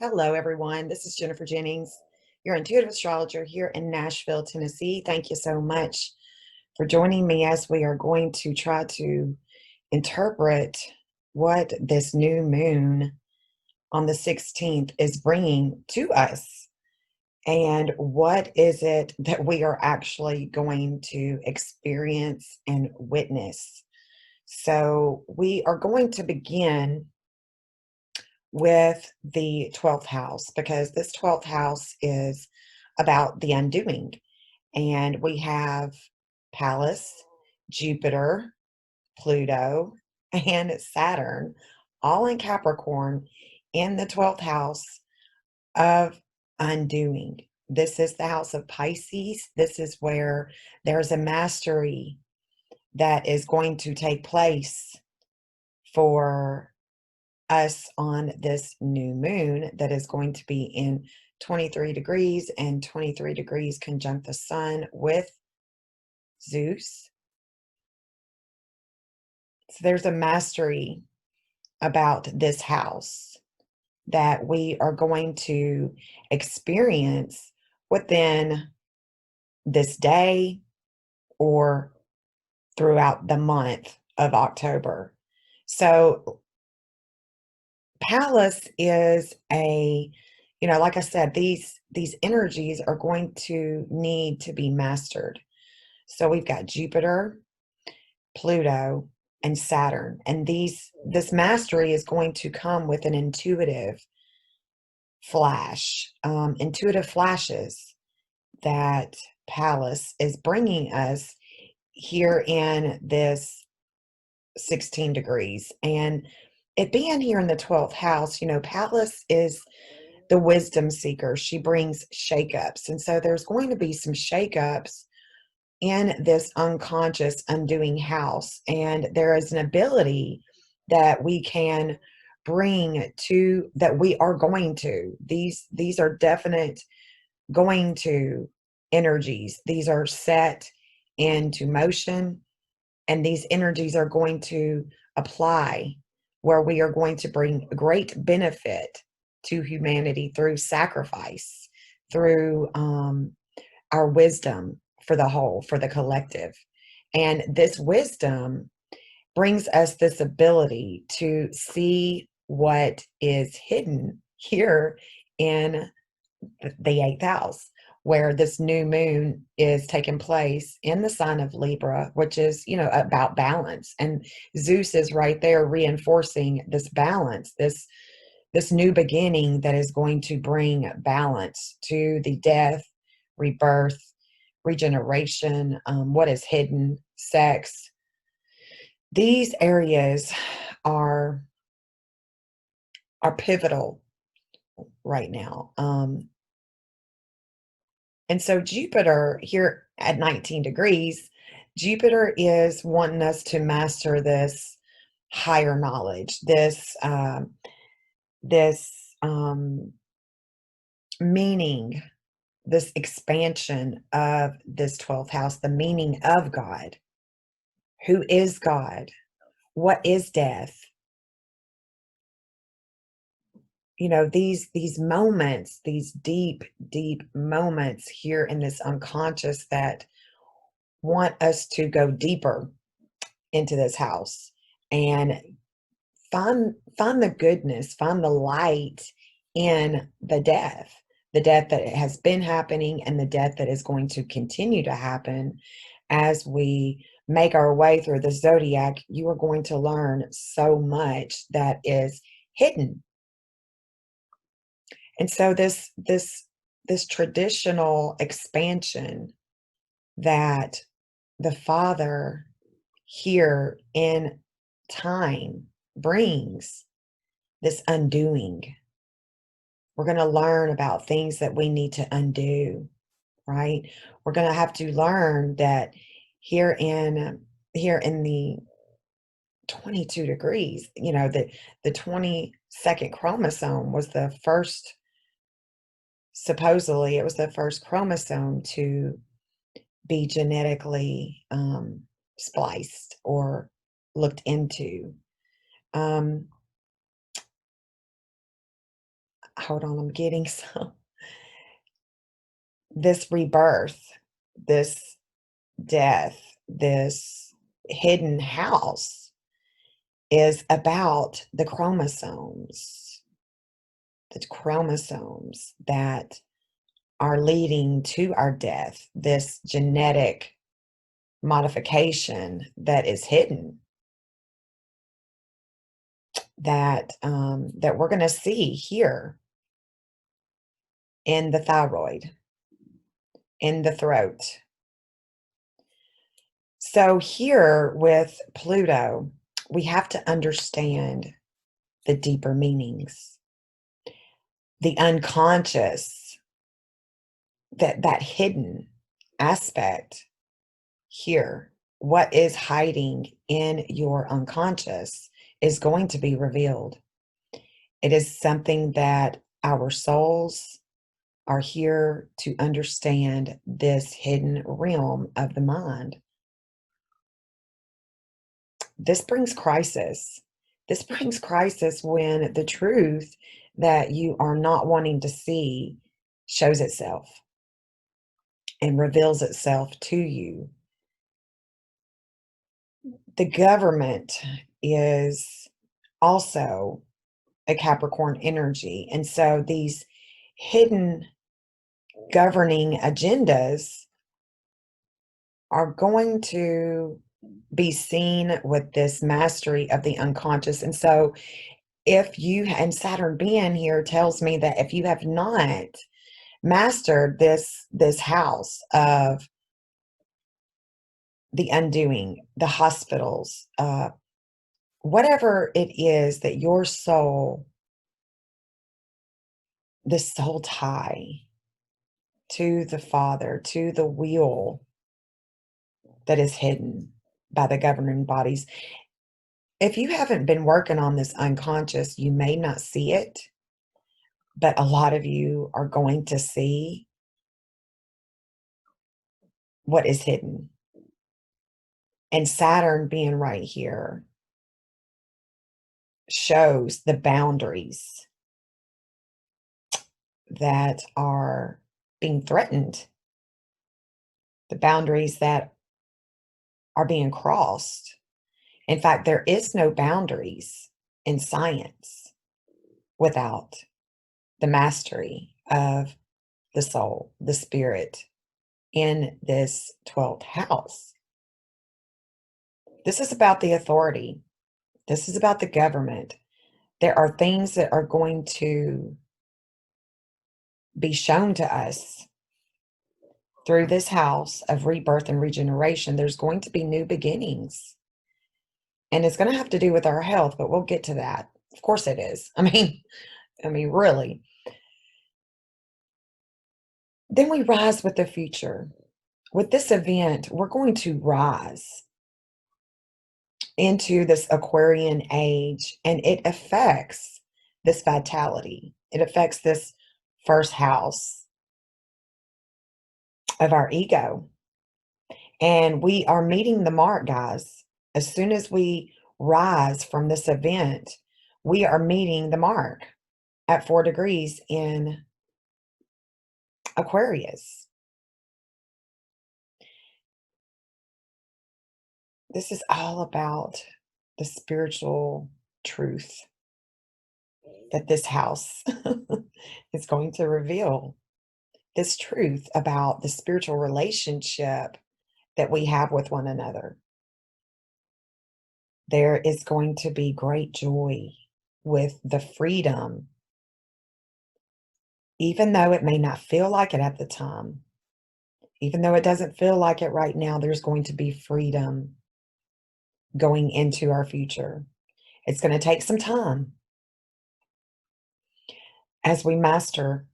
Hello, everyone. This is Jennifer Jennings, your intuitive astrologer here in Nashville, Tennessee. Thank you so much for joining me as we are going to try to interpret what this new moon on the 16th is bringing to us. And what is it that we are actually going to experience and witness? So, we are going to begin with the 12th house because this 12th house is about the undoing. And we have Pallas, Jupiter, Pluto, and Saturn all in Capricorn in the 12th house of undoing. This is the house of Pisces. This is where there's a mastery that is going to take place for us on this new moon that is going to be in 23 degrees and 23 degrees conjunct the sun with Zeus. So there's a mastery about this house that we are going to experience within this day or throughout the month of October. So Palace is like I said, these energies are going to need to be mastered. So we've got Jupiter, Pluto, and Saturn, and this mastery is going to come with an intuitive flashes that Palace is bringing us here in this 16 degrees. And it being here in the 12th house, Pallas is the wisdom seeker. She brings shakeups. And so there's going to be some shakeups in this unconscious undoing house. And there is an ability that we can bring to that we are going to. These are definite going to energies. These are set into motion, and these energies are going to apply where we are going to bring great benefit to humanity through sacrifice, through our wisdom for the whole, for the collective. And this wisdom brings us this ability to see what is hidden here in the eighth house, where this new moon is taking place in the sign of Libra, which is, about balance. And Zeus is right there reinforcing this balance, this new beginning that is going to bring balance to the death, rebirth, regeneration, what is hidden, sex. These areas are pivotal right now. And so Jupiter here at 19 degrees, Jupiter is wanting us to master this higher knowledge, this meaning, this expansion of this 12th house, the meaning of God. Who is God? What is death? These moments, these deep moments here in this unconscious that want us to go deeper into this house and find the goodness, find the light in the death that has been happening and the death that is going to continue to happen as we make our way through the zodiac. You are going to learn so much that is hidden. And so this traditional expansion that the Father here in time brings, this undoing. We're going to learn about things that we need to undo, right? We're going to have to learn that here in the 22 degrees, the 22nd chromosome was the first, supposedly it was the first chromosome to be genetically spliced or looked into. hold on, I'm getting some. This rebirth, this death, this hidden house is about the chromosomes that are leading to our death, this genetic modification that is hidden that we're going to see here in the thyroid, in the throat. So here with Pluto, we have to understand the deeper meanings, the unconscious, that hidden aspect here. What is hiding in your unconscious is going to be revealed. It is something that our souls are here to understand, this hidden realm of the mind. This brings crisis. This brings crisis when the truth that you are not wanting to see shows itself and reveals itself to you. The government is also a Capricorn energy. And so these hidden governing agendas are going to be seen with this mastery of the unconscious. And so if you, and Saturn being here tells me that if you have not mastered this house of the undoing, the hospitals, whatever it is that your soul, the soul tie to the Father, to the wheel that is hidden by the governing bodies. If you haven't been working on this unconscious, you may not see it, but a lot of you are going to see what is hidden. And Saturn being right here shows the boundaries that are being threatened, the boundaries that are being crossed. In fact, there is no boundaries in science without the mastery of the soul, the spirit in this 12th house. This is about the authority. This is about the government. There are things that are going to be shown to us through this house of rebirth and regeneration. There's going to be new beginnings. And it's going to have to do with our health, but we'll get to that. Of course it is. I mean, really. Then we rise with the future. With this event, we're going to rise into this Aquarian age, and it affects this vitality. It affects this first house of our ego. And we are meeting the mark, guys. As soon as we rise from this event, we are meeting the mark at 4 degrees in Aquarius. This is all about the spiritual truth that this house is going to reveal. This truth about the spiritual relationship that we have with one another. There is going to be great joy with the freedom, even though it may not feel like it at the time. Even though it doesn't feel like it right now, there's going to be freedom going into our future. It's going to take some time as we master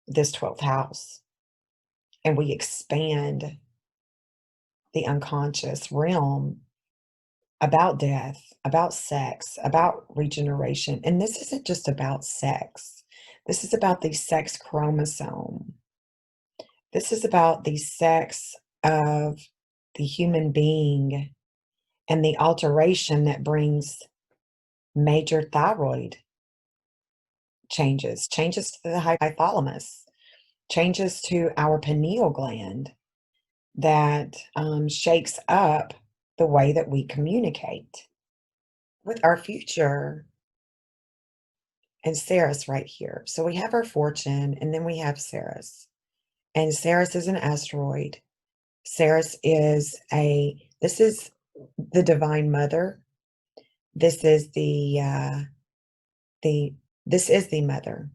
this 12th house and we expand the unconscious realm about death, about sex, about regeneration. And this isn't just about sex. This is about the sex chromosome. This is about the sex of the human being and the alteration that brings major thyroid changes to the hypothalamus, changes to our pineal gland that shakes up the way that we communicate with our future. And Ceres right here. So we have our fortune, and then we have Ceres. And Ceres is an asteroid. Ceres is this is the Divine Mother. This is the this is the mother.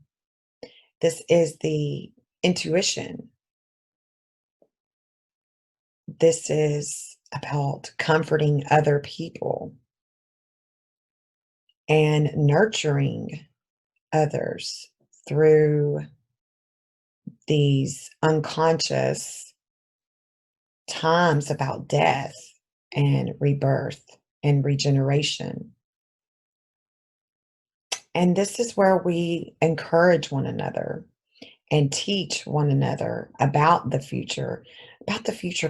This is the intuition. This is about comforting other people and nurturing others through these unconscious times about death and rebirth and regeneration. And this is where we encourage one another and teach one another about the future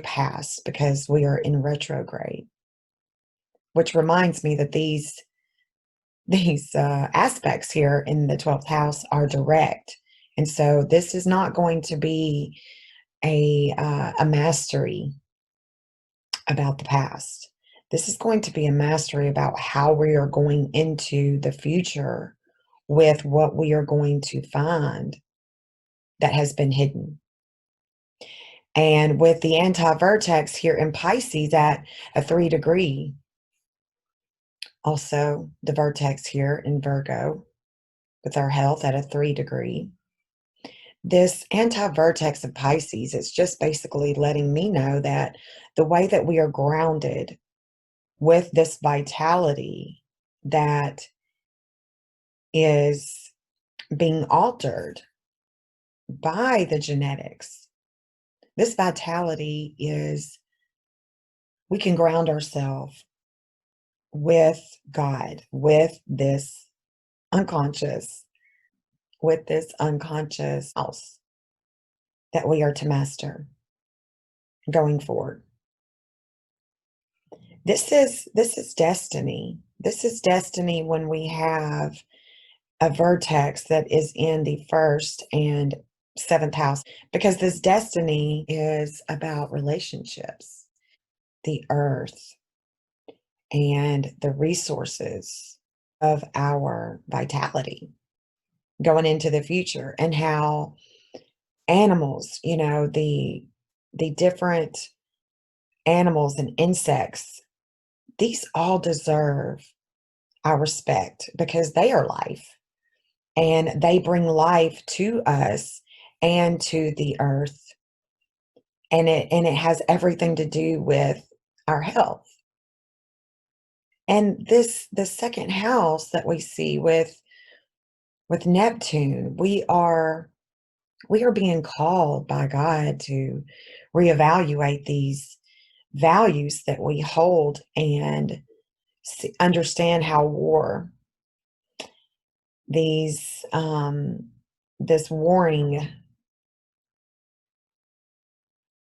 past, because we are in retrograde, which reminds me that these aspects here in the 12th house are direct. And so this is not going to be a mastery about the past. This is going to be a mastery about how we are going into the future with what we are going to find that has been hidden. And with the anti-vertex here in Pisces at a 3 degree, also the vertex here in Virgo with our health at a 3 degree, this anti-vertex of Pisces is just basically letting me know that the way that we are grounded with this vitality that is being altered by the genetics, this vitality is, we can ground ourselves with God, unconscious, with this unconscious house that we are to master going forward. This is destiny. This is destiny when we have a vertex that is in the 1st and 7th house, because this destiny is about relationships, the earth, and the resources of our vitality going into the future, and how animals, the different animals and insects, these all deserve our respect because they are life, and they bring life to us and to the earth, and it has everything to do with our health. And the second house that we see with Neptune, we are being called by God to reevaluate these values that we hold and understand how these this warring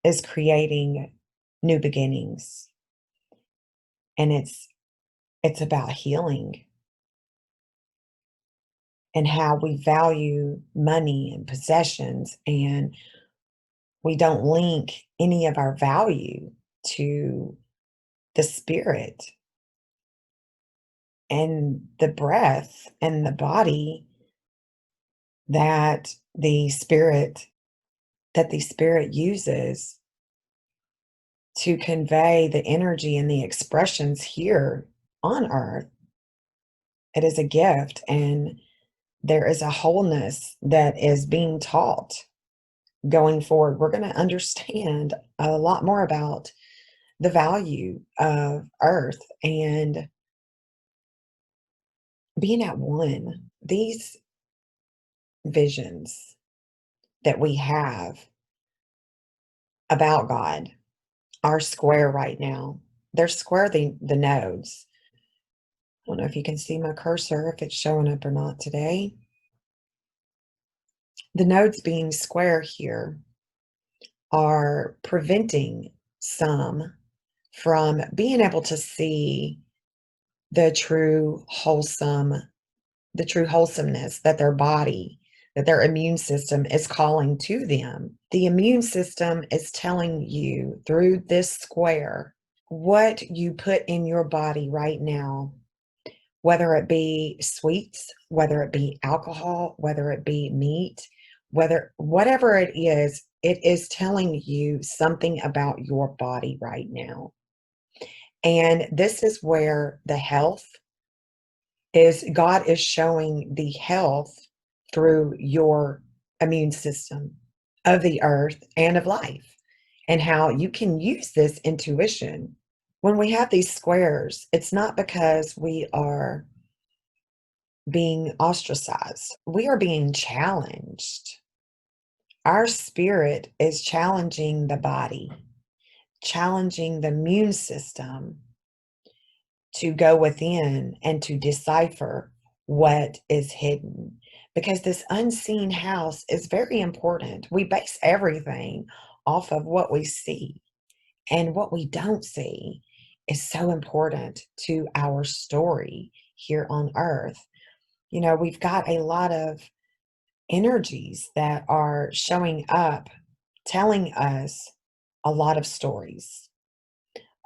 is creating new beginnings, and it's about healing and how we value money and possessions, and we don't link any of our value to the spirit and the breath and the body that the spirit uses to convey the energy and the expressions here on earth. It is a gift, and there is a wholeness that is being taught going forward. We're going to understand a lot more about the value of earth and being at one. These visions that we have about God are square right now. They're square the nodes. I don't know if you can see my cursor, if it's showing up or not today. The nodes being square here are preventing some from being able to see the true wholesome the true wholesomeness that their body, that their immune system is calling to them. The immune system is telling you through this square what you put in your body right now, whether it be sweets, whether it be alcohol, whether it be meat, whatever it is telling you something about your body right now. And this is where the health is. God is showing the health through your immune system of the earth and of life, and how you can use this intuition. When we have these squares, it's not because we are being ostracized. We are being challenged. Our spirit is challenging the body, challenging the immune system to go within and to decipher what is hidden. Because this unseen house is very important. We base everything off of what we see, and what we don't see is so important to our story here on earth. You know, we've got a lot of energies that are showing up, telling us a lot of stories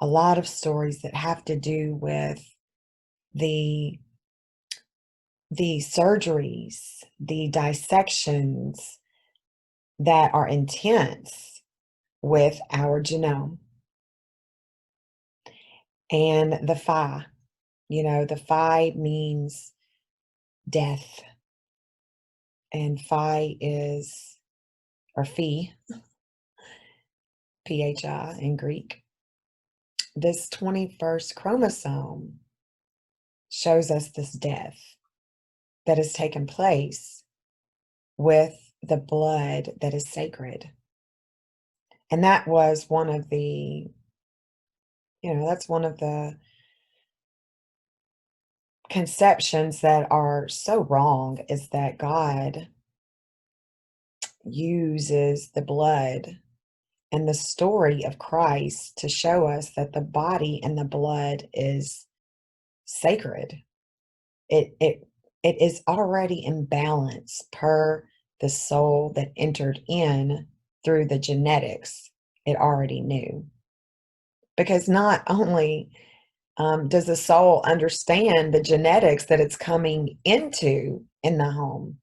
that have to do with the the surgeries, the dissections that are intense with our genome. And the phi, the phi means death, and phi is, or phi, phi in Greek. This 21st chromosome shows us this death that has taken place with the blood that is sacred. And that was one of the, that's one of the conceptions that are so wrong, is that God uses the blood and the story of Christ to show us that the body and the blood is sacred. It is already in balance per the soul that entered in through the genetics it already knew. Because not only does the soul understand the genetics that it's coming into in the home,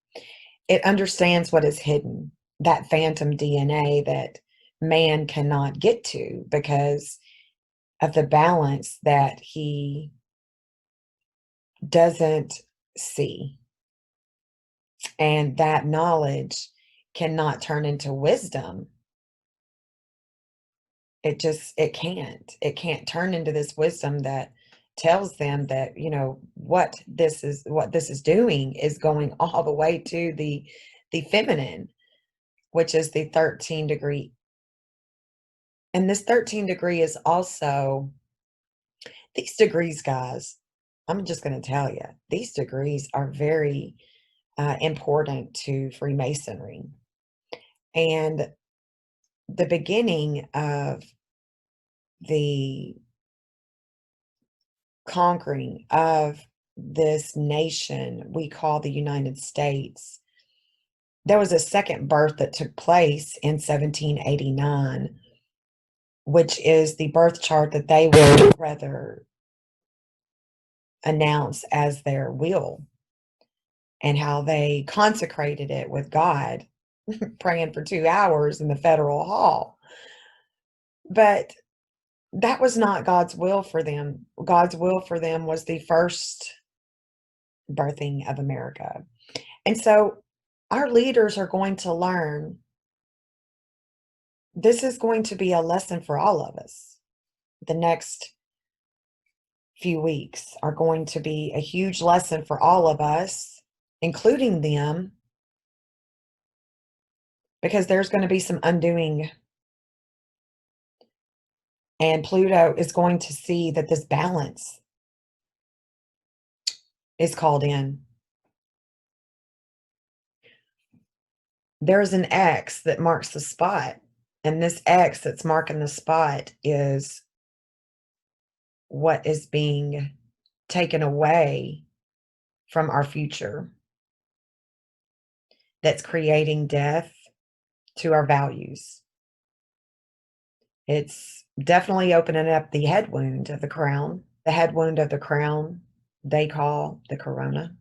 it understands what is hidden, that phantom DNA that man cannot get to because of the balance that he doesn't see. And that knowledge cannot turn into wisdom. It can't turn into this wisdom that tells them that, what this is doing is going all the way to the feminine, which is the 13 degree. And this 13 degree is also, these degrees, guys, I'm just going to tell you, these degrees are very important to Freemasonry. And the beginning of the conquering of this nation we call the United States, there was a second birth that took place in 1789, which is the birth chart that they would rather announce as their will, and how they consecrated it with God, praying for 2 hours in the federal hall. But that was not God's will for them. God's will for them was the first birthing of America. And so our leaders are going to learn, this is going to be a lesson for all of us. The next few weeks are going to be a huge lesson for all of us, including them, because there's going to be some undoing. And Pluto is going to see that this balance is called in. There's an X that marks the spot, and this X that's marking the spot is what is being taken away from our future that's creating death to our values. It's definitely opening up the head wound of the crown. The head wound of the crown they call the corona.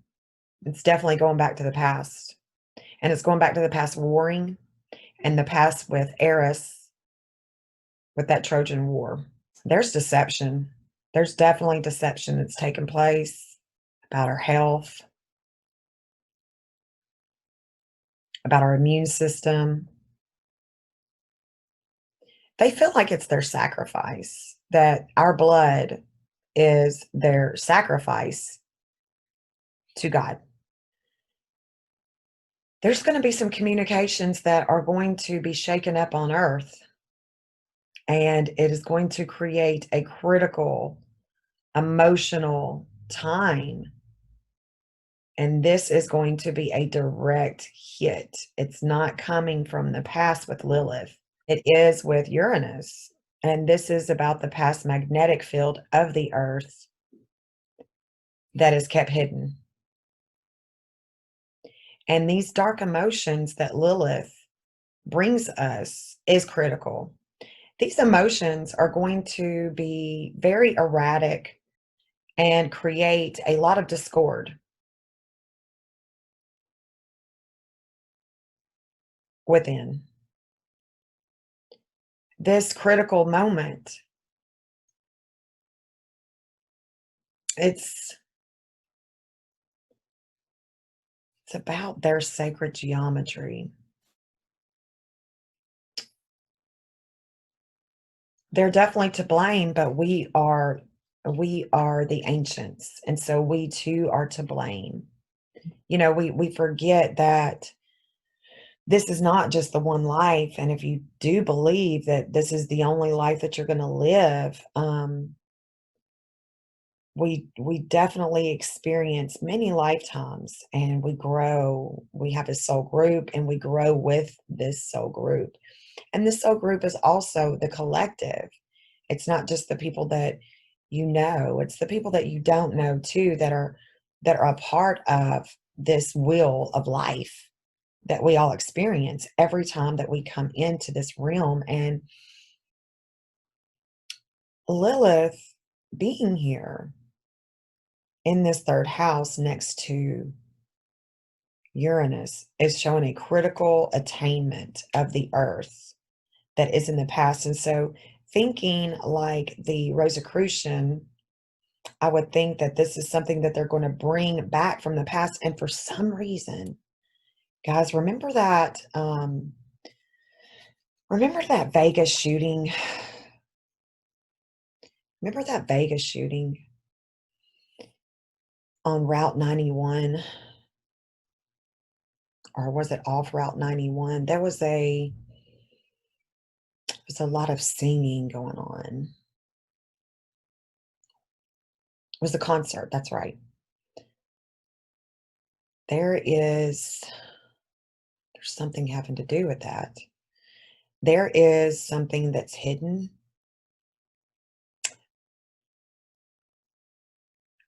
It's definitely going back to the past. And it's going back to the past warring and the past with Eris with that Trojan War. There's deception. There's definitely deception that's taken place about our health, about our immune system. They feel like it's their sacrifice, that our blood is their sacrifice to God. There's going to be some communications that are going to be shaken up on earth, and it is going to create a critical emotional time. And this is going to be a direct hit. It's not coming from the past with Lilith. It is with Uranus. And this is about the past magnetic field of the earth that is kept hidden. And these dark emotions that Lilith brings us is critical. These emotions are going to be very erratic and create a lot of discord within. This critical moment, it's about their sacred geometry. They're definitely to blame, but we are the ancients, and so we too are to blame. You know, we forget that this is not just the one life, and if you do believe that this is the only life that you're going to live, we definitely experience many lifetimes, and we grow. We have a soul group, and we grow with this soul group. And this soul group is also the collective. It's not just the people that you know, it's the people that you don't know too, that are a part of this wheel of life that we all experience every time that we come into this realm. And Lilith being here in this third house next to Uranus is showing a critical attainment of the earth that is in the past. And so, thinking like the Rosicrucian, I would think that this is something that they're going to bring back from the past. And for some reason, guys, remember that Vegas shooting? Remember that Vegas shooting on Route 91? Or was it off Route 91? There was a lot of singing going on. It was a concert, that's right. There's something having to do with that. There is something that's hidden.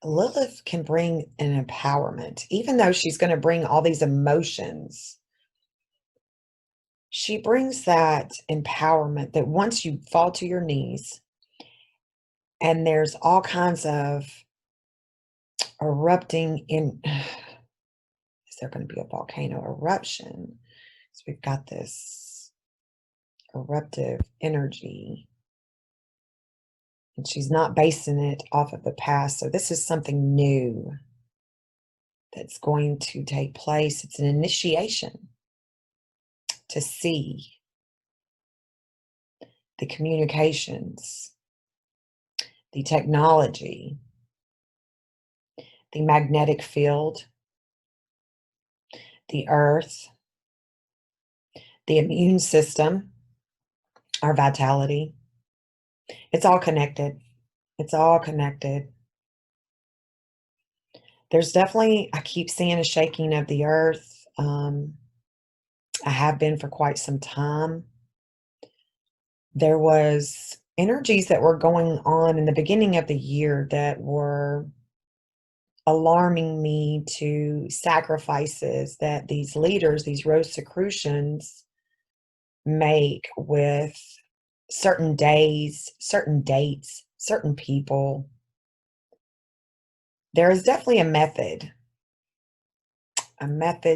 Lilith can bring an empowerment, even though she's going to bring all these emotions. She brings that empowerment that once you fall to your knees and there's all kinds of erupting in, is there going to be a volcano eruption? So we've got this eruptive energy, and she's not basing it off of the past. So this is something new that's going to take place. It's an initiation to see the communications, the technology, the magnetic field, the earth, the immune system, our vitality. It's all connected. It's all connected. There's definitely, I keep seeing a shaking of the earth. I have been for quite some time. There was energies that were going on in the beginning of the year that were alarming me to sacrifices that these leaders, these Rosicrucians, make with certain days, certain dates, certain people. There is definitely a method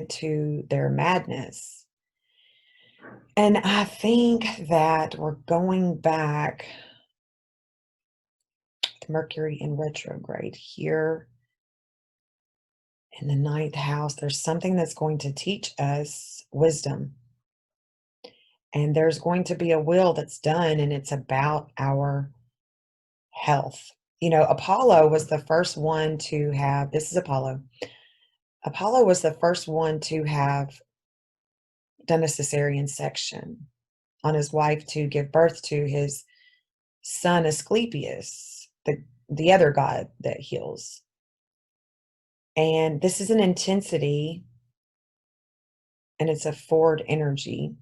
to their madness. And I think that we're going back to Mercury in retrograde here in the ninth house. There's something that's going to teach us wisdom. And there's going to be a will that's done, and it's about our health. You know, Apollo was the first one to have this is Apollo. Apollo was the first one to have done a cesarean section on his wife to give birth to his son Asclepius, the other god that heals. And this is an intensity, and it's a forward energy.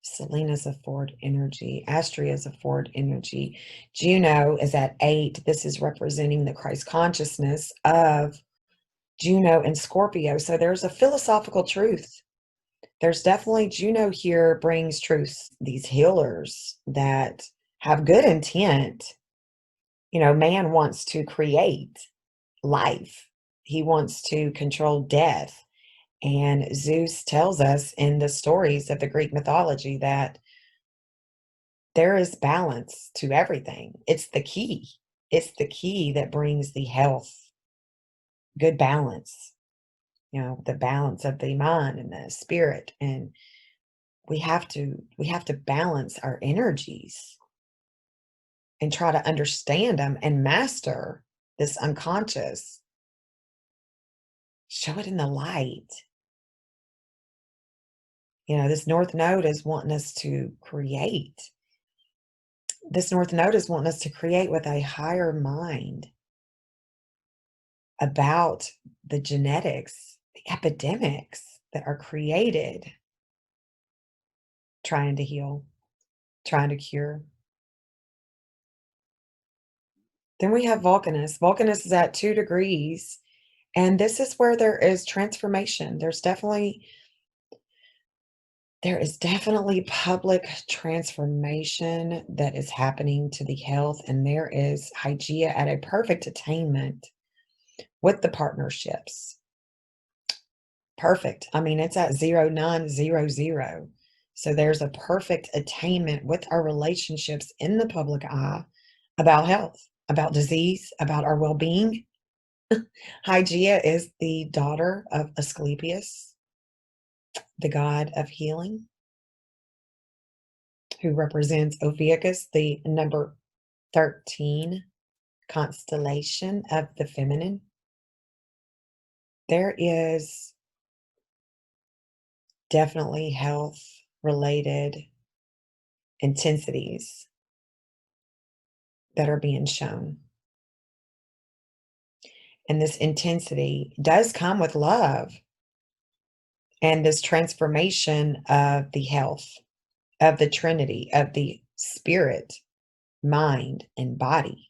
Selena's a forward energy. Astrea is a forward energy. Juno is at 8. This is representing the Christ consciousness of Juno and Scorpio. So there's a philosophical truth. There's definitely Juno here brings truth. These healers that have good intent. You know, man wants to create life. He wants to control death. And Zeus tells us in the stories of the Greek mythology that there is balance to everything. It's the key. It's the key that brings the health, good balance, you know, the balance of the mind and the spirit. And we have to balance our energies and try to understand them and master this unconscious. Show it in the light. You know, this North Node is wanting us to create. This North Node is wanting us to create with a higher mind about the genetics, the epidemics that are created, trying to heal, trying to cure. Then we have Vulcanus. Vulcanus is at 2 degrees, and this is where there is transformation. There is definitely public transformation that is happening to the health, and there is Hygeia at a perfect attainment with the partnerships. Perfect. I mean, it's at 0900. So there's a perfect attainment with our relationships in the public eye about health, about disease, about our well-being. Hygeia is the daughter of Asclepius, the god of healing, who represents Ophiuchus, the number 13 constellation of the feminine. There is definitely health related intensities that are being shown. And this intensity does come with love and this transformation of the health, of the Trinity, of the spirit, mind, and body.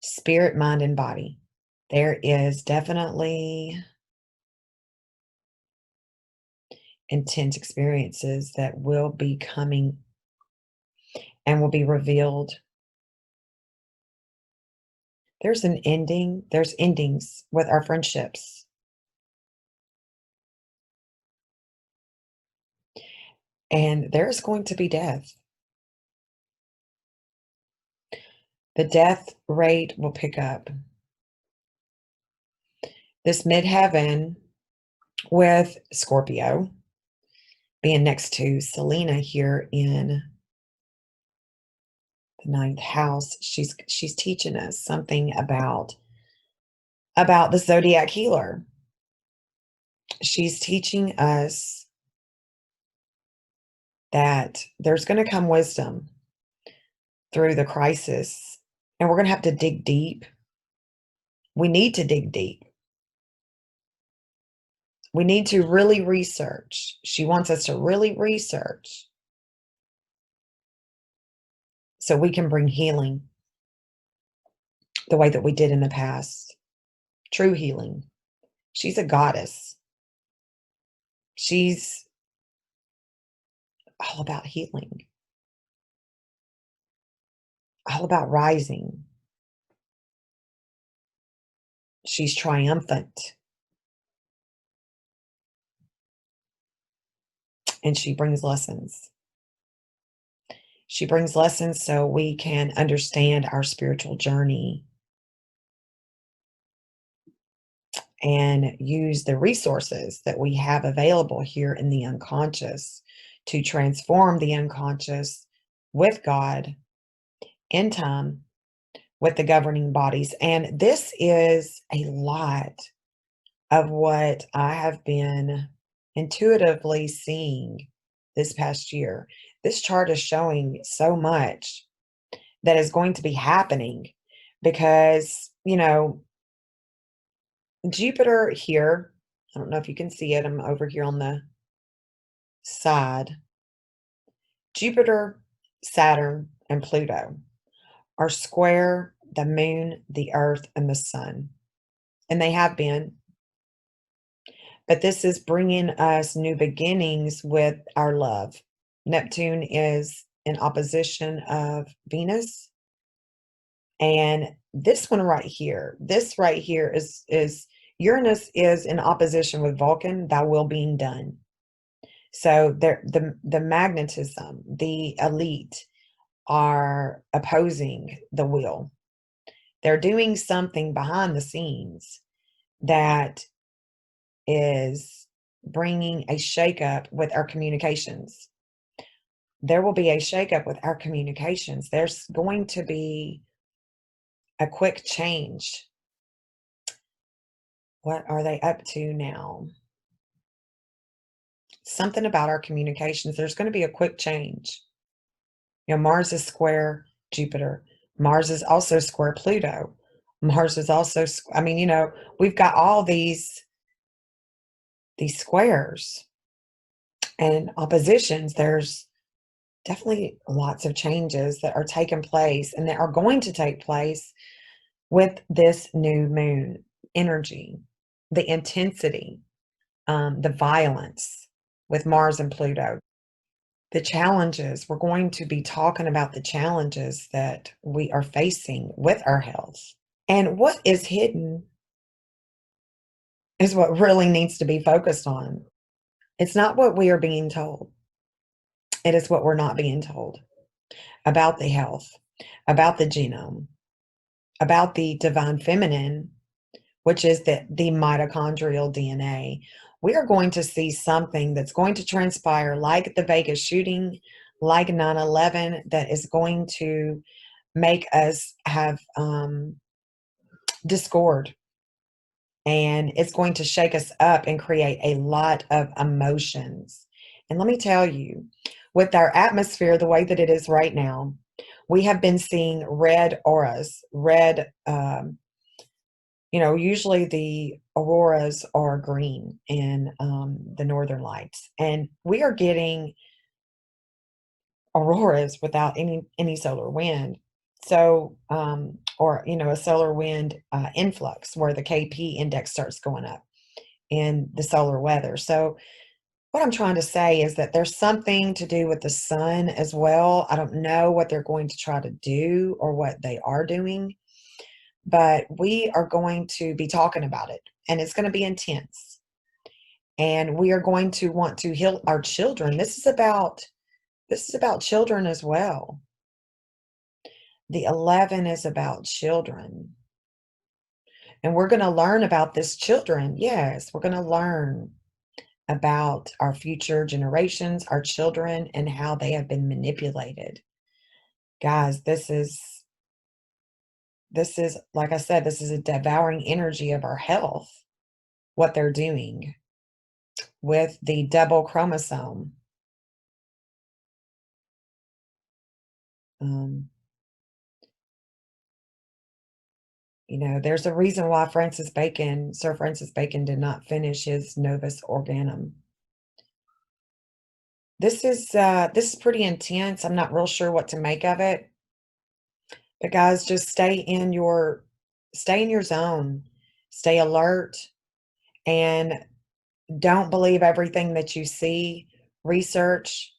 Spirit, mind, and body. There is definitely intense experiences that will be coming and will be revealed. There's an ending, there's endings with our friendships. And there's going to be death. The death rate will pick up. This midheaven with Scorpio being next to Selena here in the ninth house, she's teaching us something about the zodiac healer. She's teaching us that there's going to come wisdom through the crisis, and we're going to have to dig deep. We need to dig deep. We need to really research. She wants us to really research so we can bring healing the way that we did in the past. true healing. She's a goddess. She's all about healing, all about rising. She's triumphant, and she brings lessons. She brings lessons so we can understand our spiritual journey and use the resources that we have available here in the unconscious to transform the unconscious with God in time with the governing bodies. And this is a lot of what I have been intuitively seeing this past year. This chart is showing so much that is going to be happening because, Jupiter here, I don't know if you can see it, I'm over here on the side. Jupiter, Saturn, and Pluto are square the moon, the earth, and the sun. And they have been. But this is bringing us new beginnings with our love. Neptune is in opposition of Venus. And this right here is Uranus is in opposition with Vulcan, thy will being done. So the magnetism, the elite are opposing the will. They're doing something behind the scenes that is bringing a shakeup with our communications. There will be a shakeup with our communications. There's going to be a quick change. What are they up to now? Something about our communications. There's going to be a quick change. Mars is square Jupiter. Mars is also square Pluto. Mars is also, we've got all these squares and oppositions. There's definitely lots of changes that are taking place and that are going to take place with this new moon energy, the intensity, the violence with Mars and Pluto. The challenges, we're going to be talking about the challenges that we are facing with our health. And what is hidden is what really needs to be focused on. It's not what we are being told. It is what we're not being told about the health, about the genome, about the divine feminine, which is the mitochondrial DNA. We are going to see something that's going to transpire like the Vegas shooting, like 9/11, that is going to make us have discord. And it's going to shake us up and create a lot of emotions. And let me tell you, with our atmosphere the way that it is right now, we have been seeing red auras, usually the auroras are green in the northern lights. And we are getting auroras without any solar wind. So, a solar wind influx where the KP index starts going up in the solar weather. So, what I'm trying to say is that there's something to do with the sun as well. I don't know what they're going to try to do or what they are doing, but we are going to be talking about it, and it's going to be intense. And we are going to want to heal our children. This is about children as well. The 11 is about children. And we're going to learn about this children. Yes, we're going to learn about our future generations, our children, and how they have been manipulated. Guys, this is, like I said, this is a devouring energy of our health, what they're doing with the double chromosome. There's a reason why Sir Francis Bacon did not finish his Novus Organum. This is pretty intense. I'm not real sure what to make of it. But guys, just stay in your zone. Stay alert and don't believe everything that you see. Research,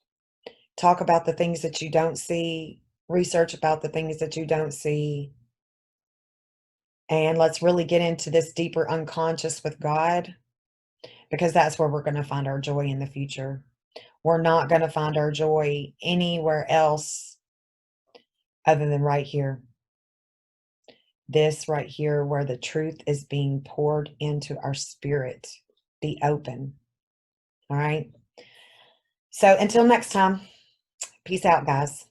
talk about the things that you don't see, research about the things that you don't see. And let's really get into this deeper unconscious with God, because that's where we're going to find our joy in the future. We're not going to find our joy anywhere else other than right here. This right here, where the truth is being poured into our spirit. Be open. All right. So until next time, peace out, guys.